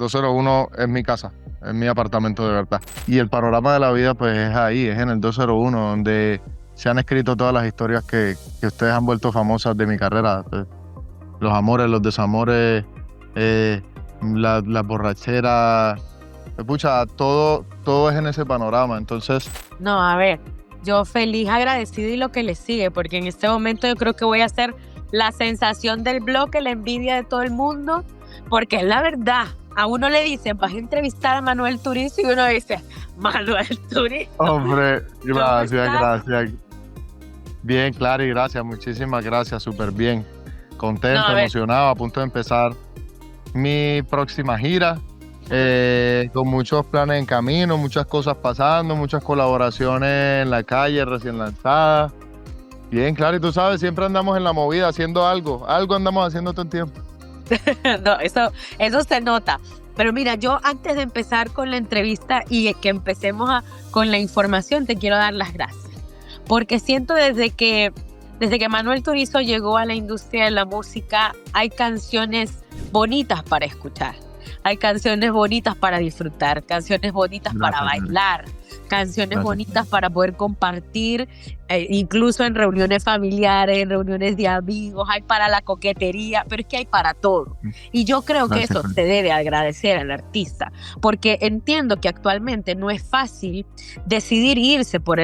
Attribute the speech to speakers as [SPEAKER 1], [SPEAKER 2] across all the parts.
[SPEAKER 1] 201 es mi casa, es mi apartamento de verdad. Y el panorama de la vida pues es ahí, es en el 201, donde se han escrito todas las historias que ustedes han vuelto famosas de mi carrera. Los amores, los desamores, las borracheras. Pucha, todo es en ese panorama. Entonces,
[SPEAKER 2] No, a ver, yo feliz, agradecida y lo que le sigue, porque en este momento yo creo que voy a ser la sensación del bloque, la envidia de todo el mundo, porque es la verdad. A uno le dicen, vas a entrevistar a Manuel Turizo y uno dice, Manuel Turizo.
[SPEAKER 1] hombre, gracias,
[SPEAKER 2] ¿Cómo estás?
[SPEAKER 1] gracias. Bien, Clary, gracias, muchísimas gracias, súper bien. Contento,
[SPEAKER 2] No, a ver,
[SPEAKER 1] emocionado, a punto de empezar mi próxima gira, con muchos planes en camino, muchas cosas pasando, muchas colaboraciones en la calle recién lanzadas. Bien, claro, y tú sabes, siempre andamos en la movida haciendo algo andamos haciendo todo el tiempo.
[SPEAKER 2] no, eso se nota. Pero mira, yo antes de empezar con la entrevista y que empecemos con la información, te quiero dar las gracias. Porque siento desde que Manuel Turizo llegó a la industria de la música, hay canciones bonitas para escuchar. Hay canciones bonitas para disfrutar, canciones bonitas para
[SPEAKER 1] Gracias,
[SPEAKER 2] bailar, canciones
[SPEAKER 1] gracias.
[SPEAKER 2] bonitas para poder compartir, incluso en reuniones familiares, en reuniones de amigos, hay para la coquetería, pero es que hay para todo. Y yo creo que
[SPEAKER 1] Gracias,
[SPEAKER 2] eso
[SPEAKER 1] Clary.
[SPEAKER 2] se debe agradecer al artista, porque entiendo que actualmente no es fácil decidir irse por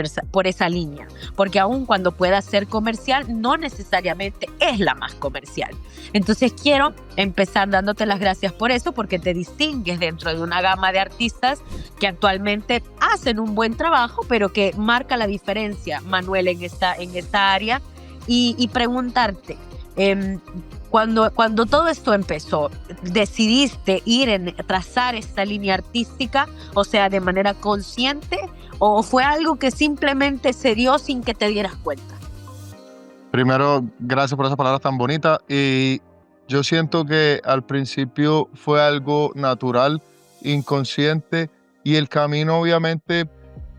[SPEAKER 2] esa línea, porque aun cuando pueda ser comercial, no necesariamente es la más comercial. Entonces quiero empezar dándote las gracias por eso, porque te distingues dentro de una gama de artistas que actualmente hacen un buen trabajo, pero que marca la diferencia, Manuel, en esta área. Y preguntarte, cuando todo esto empezó, ¿decidiste trazar esta línea artística, o sea, de manera consciente, o fue algo que simplemente se dio sin que te dieras cuenta?
[SPEAKER 1] Primero, gracias por esas palabras tan bonitas. Y yo siento que al principio fue algo natural, inconsciente, y el camino obviamente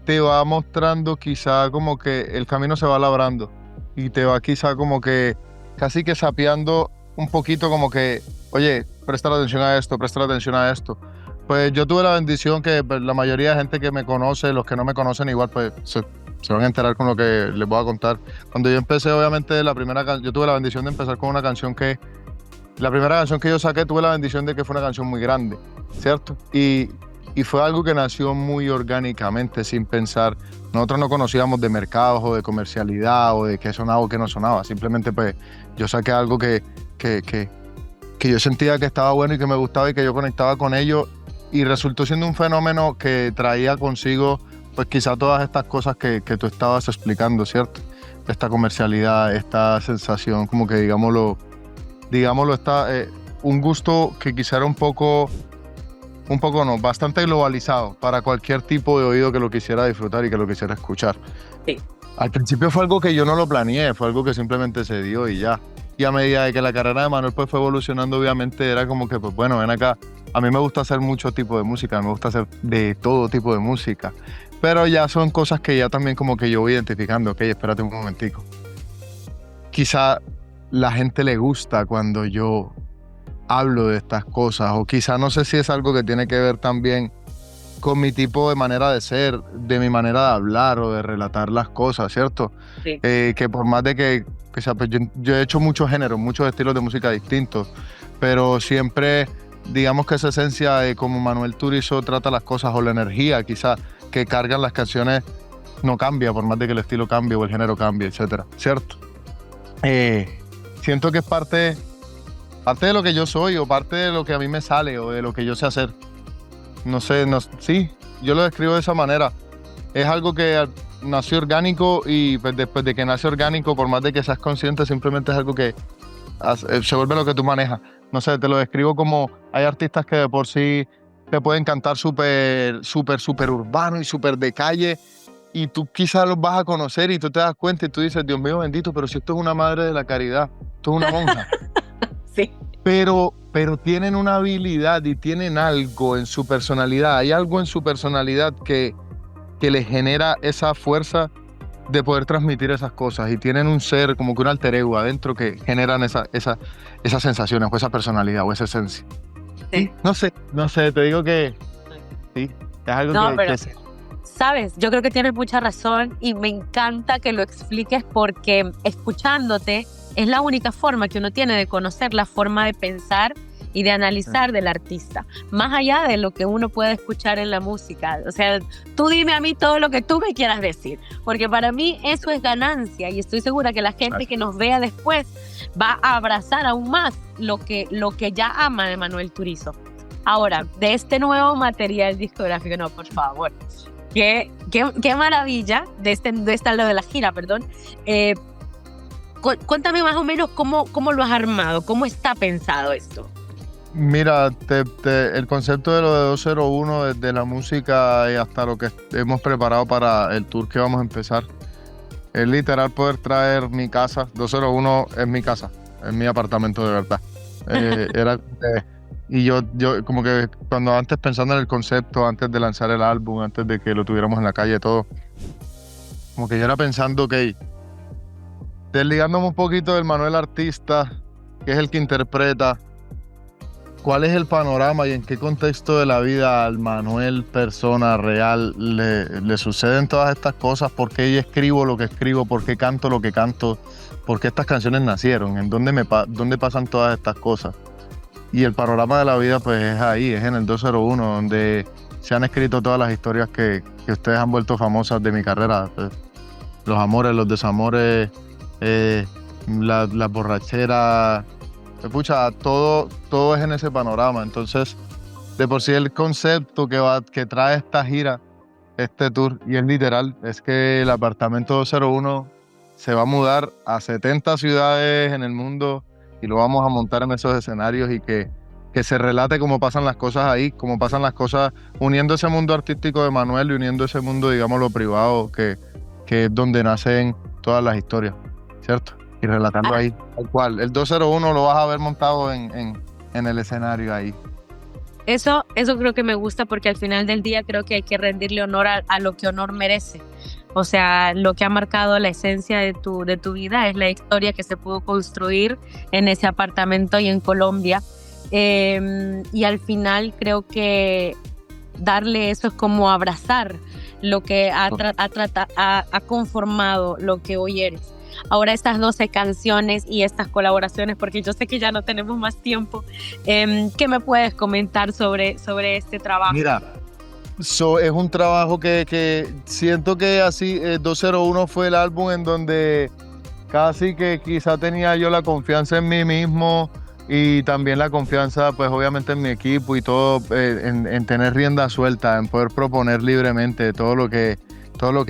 [SPEAKER 1] te va mostrando quizá como que el camino se va labrando y te va quizá como que casi que sapeando un poquito como que, oye, presta atención a esto, presta atención a esto. Pues yo tuve la bendición que pues, la mayoría de gente que me conoce, los que no me conocen igual, pues se van a enterar con lo que les voy a contar. Cuando yo empecé, obviamente, yo tuve la bendición de empezar con una canción la primera canción que yo saqué, tuve la bendición de que fue una canción muy grande, ¿cierto? Y fue algo que nació muy orgánicamente, sin pensar. Nosotros no conocíamos de mercados o de comercialidad o de qué sonaba o qué no sonaba. Simplemente, pues, yo saqué algo que yo sentía que estaba bueno y que me gustaba y que yo conectaba con ello. Y resultó siendo un fenómeno que traía consigo, pues, quizá todas estas cosas que tú estabas explicando, ¿cierto? Esta comercialidad, esta sensación, como que, digámoslo, está un gusto que quizá era no, bastante globalizado para cualquier tipo de oído que lo quisiera disfrutar y que lo quisiera escuchar.
[SPEAKER 2] Sí.
[SPEAKER 1] Al principio fue algo que yo no lo planeé, fue algo que simplemente se dio y ya. Y a medida de que la carrera de Manuel pues fue evolucionando, obviamente era como que, pues bueno, ven acá. A mí me gusta hacer mucho tipo de música, me gusta hacer de todo tipo de música. Pero ya son cosas que ya también como que yo voy identificando. Ok, espérate un momentico. Quizá la gente le gusta cuando yo hablo de estas cosas, o quizá no sé si es algo que tiene que ver también con mi tipo de manera de ser, de mi manera de hablar o de relatar las cosas, ¿cierto?
[SPEAKER 2] Sí.
[SPEAKER 1] Que por más de que sea, pues yo he hecho muchos géneros, muchos estilos de música distintos, pero siempre, digamos que esa esencia de cómo Manuel Turizo trata las cosas o la energía quizá que cargan las canciones no cambia, por más de que el estilo cambie o el género cambie, etcétera, ¿cierto? Siento que es parte de lo que yo soy o parte de lo que a mí me sale o de lo que yo sé hacer. No sé, sí, yo lo describo de esa manera. Es algo que nació orgánico y pues, después de que nace orgánico, por más de que seas consciente, simplemente es algo que se vuelve lo que tú manejas. No sé, te lo describo como hay artistas que de por sí te pueden cantar súper urbano y súper de calle y tú quizás los vas a conocer y tú te das cuenta y tú dices, Dios mío bendito, pero si esto es una madre de la caridad, esto es una monja.
[SPEAKER 2] Sí.
[SPEAKER 1] Pero tienen una habilidad y tienen algo en su personalidad. Hay algo en su personalidad que les genera esa fuerza de poder transmitir esas cosas. Y tienen un ser, como que un alter ego adentro que generan esas sensaciones o esa personalidad o esa esencia.
[SPEAKER 2] Sí.
[SPEAKER 1] No sé, te digo que sí, es algo
[SPEAKER 2] No,
[SPEAKER 1] que,
[SPEAKER 2] pero
[SPEAKER 1] que sí.
[SPEAKER 2] sabes, yo creo que tienes mucha razón y me encanta que lo expliques porque escuchándote es la única forma que uno tiene de conocer la forma de pensar y de analizar del artista, más allá de lo que uno puede escuchar en la música. O sea, tú dime a mí todo lo que tú me quieras decir, porque para mí eso es ganancia y estoy segura que la gente que nos vea después va a abrazar aún más lo que ya ama de Manuel Turizo. Ahora, de este nuevo material discográfico, no, por favor. Qué maravilla de lo de la gira, perdón. Cuéntame más o menos cómo lo has armado, cómo está pensado esto.
[SPEAKER 1] Mira, el concepto de lo de 201, desde la música y hasta lo que hemos preparado para el tour que vamos a empezar, es literal poder traer mi casa. 201 es mi casa, es mi apartamento de verdad. Y yo como que cuando antes pensando en el concepto, antes de lanzar el álbum, antes de que lo tuviéramos en la calle todo, como que yo era pensando, ok, desligándome un poquito del Manuel artista, que es el que interpreta, ¿cuál es el panorama y en qué contexto de la vida al Manuel persona real le suceden todas estas cosas? ¿Por qué yo escribo lo que escribo? ¿Por qué canto lo que canto? ¿Por qué estas canciones nacieron? ¿En dónde pasan todas estas cosas? Y el panorama de la vida pues es ahí, es en el 201, donde se han escrito todas las historias que ustedes han vuelto famosas de mi carrera. Pues, los amores, los desamores, las borracheras. Escucha, todo es en ese panorama. Entonces, de por sí el concepto que trae esta gira, este tour, y es literal, es que el apartamento 201 se va a mudar a 70 ciudades en el mundo y lo vamos a montar en esos escenarios y que se relate cómo pasan las cosas ahí, cómo pasan las cosas, uniendo ese mundo artístico de Manuel y uniendo ese mundo, digamos, lo privado, que es donde nacen todas las historias, ¿cierto? Y relatando ahí, tal cual. El 201 lo vas a ver montado en el escenario ahí.
[SPEAKER 2] Eso creo que me gusta porque al final del día creo que hay que rendirle honor a lo que honor merece. O sea, lo que ha marcado la esencia de tu vida es la historia que se pudo construir en ese apartamento y en Colombia. Y al final creo que darle eso es como abrazar lo que ha conformado lo que hoy eres. Ahora estas 12 canciones y estas colaboraciones, porque yo sé que ya no tenemos más tiempo, ¿qué me puedes comentar sobre este trabajo?
[SPEAKER 1] Mira, es un trabajo que siento que así 201 fue el álbum en donde casi que quizá tenía yo la confianza en mí mismo y también la confianza pues obviamente en mi equipo y todo, en tener rienda suelta, en poder proponer libremente todo lo que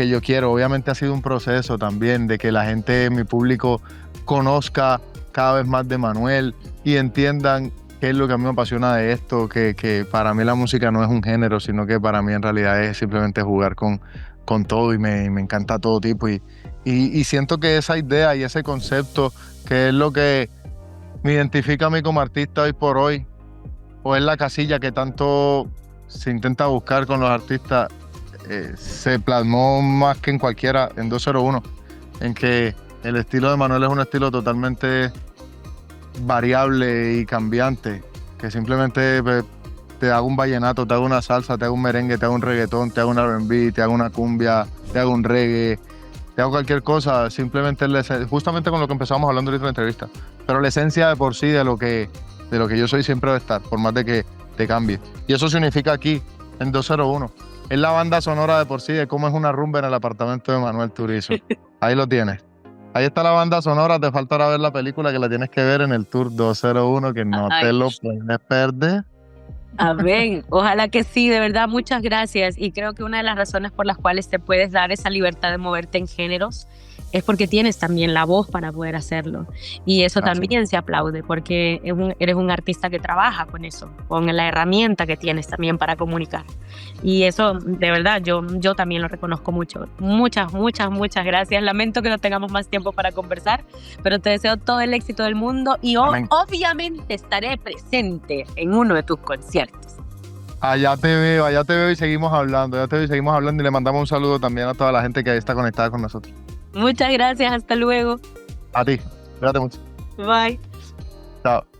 [SPEAKER 1] yo quiero. Obviamente ha sido un proceso también de que la gente, mi público, conozca cada vez más de Manuel y entiendan qué es lo que a mí me apasiona de esto, que para mí la música no es un género, sino que para mí en realidad es simplemente jugar con todo y me encanta todo tipo. Y siento que esa idea y ese concepto, que es lo que me identifica a mí como artista hoy por hoy, o es la casilla que tanto se intenta buscar con los artistas, se plasmó más que en cualquiera en 201, en que el estilo de Manuel es un estilo totalmente variable y cambiante, que simplemente te hago un vallenato, te hago una salsa, te hago un merengue, te hago un reggaetón, te hago un R&B, te hago una cumbia, te hago un reggae, te hago cualquier cosa, simplemente justamente con lo que empezamos hablando ahorita en la entrevista, pero la esencia de por sí de lo que yo soy siempre va a estar, por más de que te cambie. Y eso significa aquí, en 201. Es la banda sonora de por sí de cómo es una rumba en el apartamento de Manuel Turizo. Ahí lo tienes. Ahí está la banda sonora, te falta ahora ver la película que la tienes que ver en el Tour 201, que no te lo puedes perder.
[SPEAKER 2] Amén, ojalá que sí, de verdad, muchas gracias. Y creo que una de las razones por las cuales te puedes dar esa libertad de moverte en géneros es porque tienes también la voz para poder hacerlo. Y eso también se aplaude, porque eres un artista que trabaja con eso, con la herramienta que tienes también para comunicar. Y eso, de verdad, yo también lo reconozco mucho. Muchas gracias. Lamento que no tengamos más tiempo para conversar, pero te deseo todo el éxito del mundo y obviamente estaré presente en uno de tus conciertos.
[SPEAKER 1] Allá te veo y seguimos hablando, y le mandamos un saludo también a toda la gente que ahí está conectada con nosotros.
[SPEAKER 2] Muchas gracias, hasta luego.
[SPEAKER 1] A ti, cuídate mucho.
[SPEAKER 2] Bye.
[SPEAKER 1] Chao.